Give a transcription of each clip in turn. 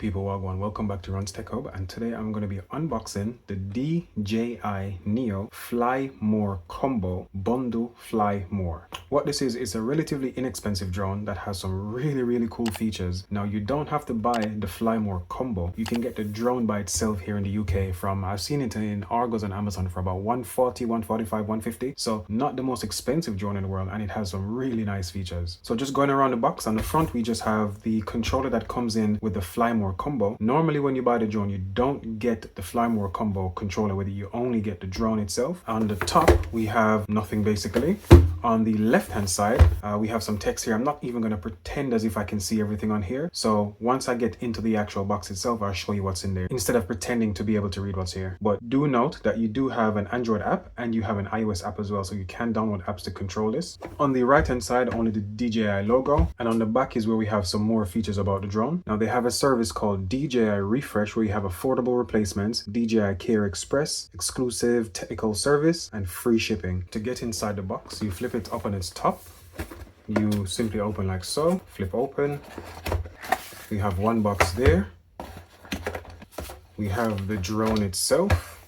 people, wagwan, welcome back to Ron's Tech Hub, and today I'm going to be unboxing the DJI Neo Fly More Combo Bundle Fly More. What this is a relatively inexpensive drone that has some really cool features. Now you don't have to buy the Fly More Combo. You can get the drone by itself here in the UK from, I've seen it in Argos and Amazon for about 140, 145, 150. So not the most expensive drone in the world, and it has some really nice features. So just going around the box, on the front we just have the controller that comes in with the Fly More Combo. Normally when you buy the drone, you don't get the Fly More Combo controller with it, you only get the drone itself. On the top we have nothing basically. On the left hand side we have some text here. I'm not even going to pretend as if I can see everything on here, so once I get into the actual box itself I'll show you what's in there instead of pretending to be able to read what's here. But do note that you do have an Android app and you have an iOS app as well, so you can download apps to control this. On the right hand side only the DJI logo, and on the back is where we have some more features about the drone. Now they have a service called DJI Refresh where you have affordable replacements, DJI Care Express, exclusive technical service, and free shipping. To get inside the box, you flip it up on its top. You simply open like so, flip open. We have one box there. We have the drone itself.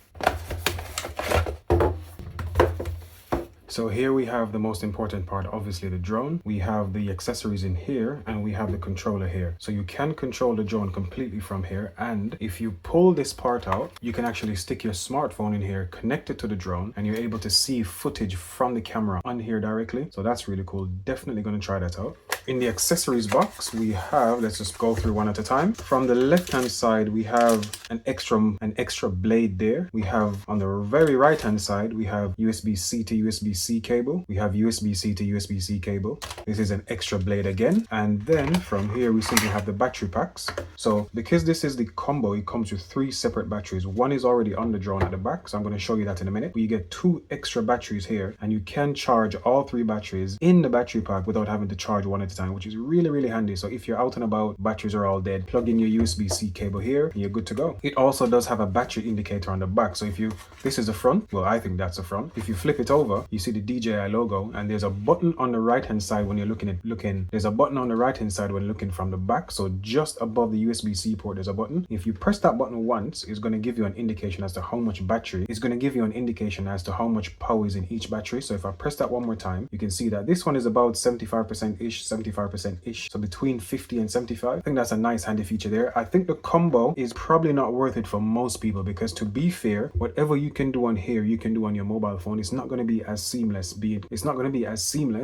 So here we have the most important part, obviously the drone. We have the accessories in here and we have the controller here. So you can control the drone completely from here, and if you pull this part out, you can actually stick your smartphone in here, connect it to the drone, and you're able to see footage from the camera on here directly. So that's really cool. Definitely going to try that out. In the accessories box we have, let's just go through one at a time. From the left hand side we have an extra blade there. We have on the very right hand side we have USB-C to USB-C cable. We have USB-C to USB-C cable. This is an extra blade again, and then from here we simply have the battery packs. So because this is the combo, it comes with 3 separate batteries. One is already on the drone at the back, so I'm going to show you that in a minute. You get 2 extra batteries here, and you can charge all 3 batteries in the battery pack without having to charge one at a time, which is really handy. So if you're out and about, batteries are all dead, plug in your USB-C cable here and you're good to go. It also does have a battery indicator on the back, so if you, this is the front, well I think that's the front. If you flip it over, you see the DJI logo, and there's a button on the right hand side when you're looking. There's a button on the right hand side when looking from the back, so just above the USB-C port there's a button. If you press that button once, it's going to give you an indication as to how much battery. It's going to give you an indication as to how much power is in each battery. So if I press that one more time, you can see that this one is about 75%-ish, 75%-ish, so between 50 and 75. I think that's a nice handy feature there. I think the combo is probably not worth it for most people, because to be fair, whatever you can do on here you can do on your mobile phone. It's not going to be as seamless,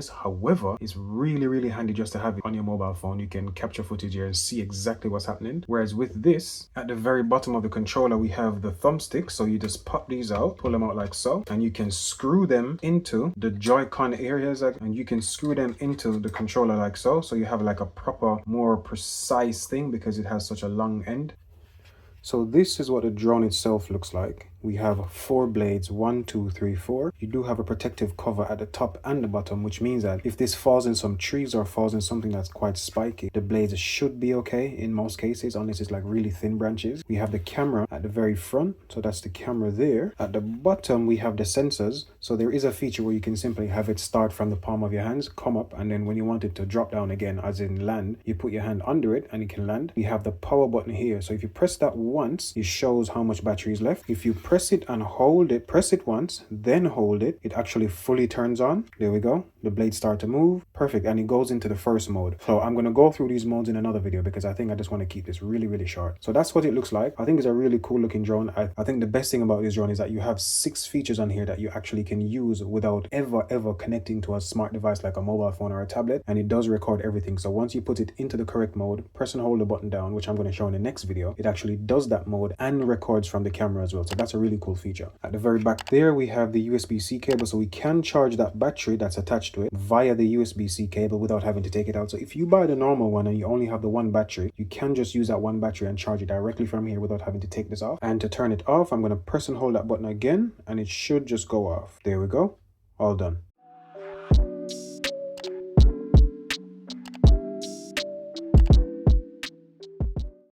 however it's really handy just to have it on your mobile phone. You can capture footage here and see exactly what's happening, whereas with this, at the very bottom of the controller we have the thumbstick, so you just pop these out, pull them out like so, and you can screw them into the Joy-Con areas, and you can screw them into the controller like so, so you have like a proper, more precise thing because it has such a long end. So this is what the drone itself looks like. We have 4 blades, 1, 2, 3, 4. You do have a protective cover at the top and the bottom, which means that if this falls in some trees or falls in something that's quite spiky, the blades should be okay in most cases, unless it's like really thin branches. We have the camera at the very front, so that's the camera there. At the bottom we have the sensors, so there is a feature where you can simply have it start from the palm of your hands, come up, and then when you want it to drop down again, as in land, you put your hand under it and it can land. We have the power button here, so if you press that once, it shows how much battery is left. If you press it and hold it, press it once, then hold it, it actually fully turns on. There we go. The blades start to move. Perfect. And it goes into the first mode. So I'm going to go through these modes in another video because I think I just want to keep this really short. So that's what it looks like. I think it's a really cool looking drone. I think the best thing about this drone is that you have 6 features on here that you actually can use without ever connecting to a smart device like a mobile phone or a tablet, and it does record everything. So once you put it into the correct mode, press and hold the button down, which I'm going to show in the next video, it actually does that mode and records from the camera as well. So that's a really cool feature. At the very back there we have the USB-C cable, so we can charge that battery that's attached to it via the USB-C cable without having to take it out. So if you buy the normal one and you only have the one battery, you can just use that one battery and charge it directly from here without having to take this off. And to turn it off, I'm going to press and hold that button again and it should just go off. There we go. All done.